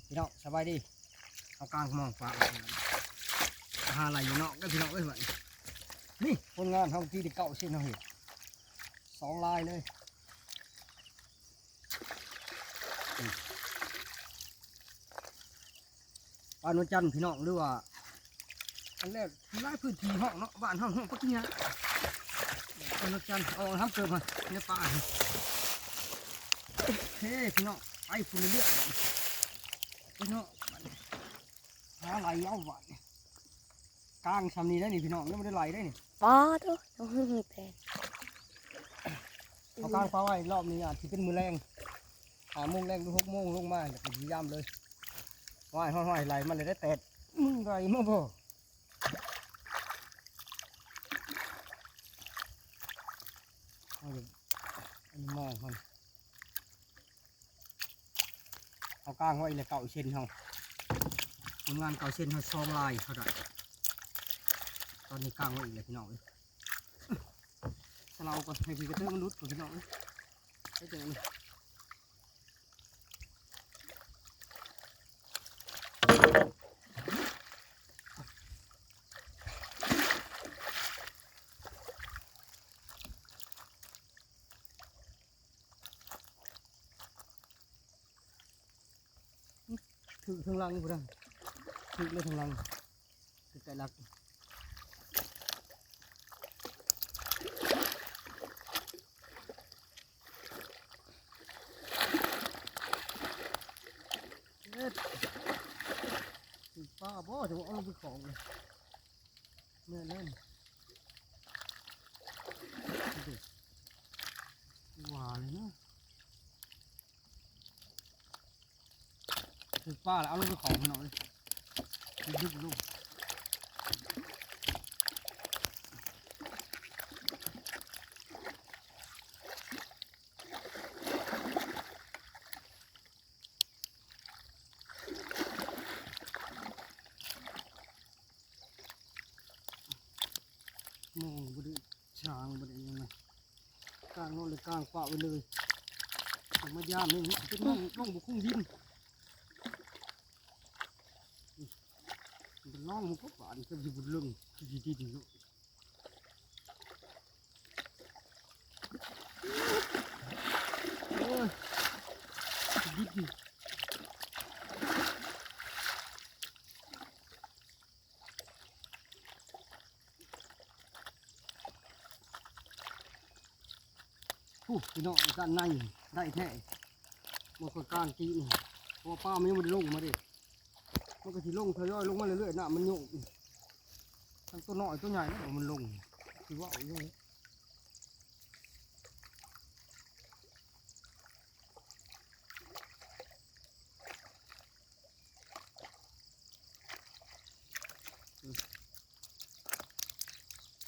พี่น้องสบายดีเอากลางมองฟ้าหาอะไรอยู่เนาะก็พี่น้องเอ้ยเหมือนนี่คนงานทำที่เก่าเส้นเขาเห็น2 ลายเลยบ้านนวลจันทร์พี่น้องหรือว่าอันแรกหลายพื้นที่ห้องเนาะบ้านห้องปักกิ่งนะบ้านนวลจันทร์เอาทำเกิดมาในป่าเฮ้พี่น้องไปฝุ่นเรื่อยพี่น้องหาไหลเอาหวานกลางชำนี้ได้นี่พี่น้องนี่ไม่ได้ไหลได้นี่ป้าตัวน้องแต่เอากลางฟ้าไว้รอบนี้อาจจะเป็นมือแรง5 โมงแรงหรือ6 โมงลงมาจะเป็นย่ำเลยว่ายห้อยไหลมันเลยได้แตดมึงไรมั่งบ่อันนี้มองมันเอากลางไว้เลยเก่าเช่นเขาผลงานเก่าเช่นเขา2 ลายเขาได้ตอนนี้กลางไว้อีกเลยพี่น้องเลยถ้าเราก็ให้พี่กระเตื้อมันรุดกับพี่น้องเลยได้จังเลยถือทางลังกูได้ถือเลยทางลังถือไก่ลักถือป้าบ่จะเอาลงไปของเลยเมื่อเล่นหวานเลยนะถือป้าแล้วเอาลงไปของหน่อยดึกลูกมองบริช้างบริยังไงกลางโน่นเลยกลางป่าไปเลยแต่มาย่ามนี่เป็นร่องบุคุ้งดินเป็นร่องมันก็ป่านก็อยู่บนเรื่องที่ดินอยู่โอ้ยดินพี่น้องด้านในได้แท้มันก็การกีนี่เพราะป้ามันยังไม่ได้ลงมาดิมันก็ที่ลงทยอยลงมาเรื่อยๆน่ะมันโยกทั้งตัวน้อยตัวใหญ่แล้วมันลงคือว่าอย่างนี้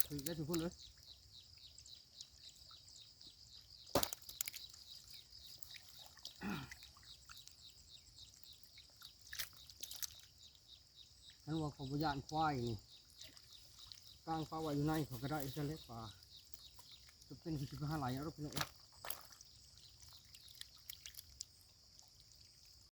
คือได้ทุกคนเลยนั่นว่าเขาพยานควายนี่กลางปลาไว้อยู่ในเขาก็ได้จะเล็กปลาจะเป็น15 ไหลแล้วเป็นไง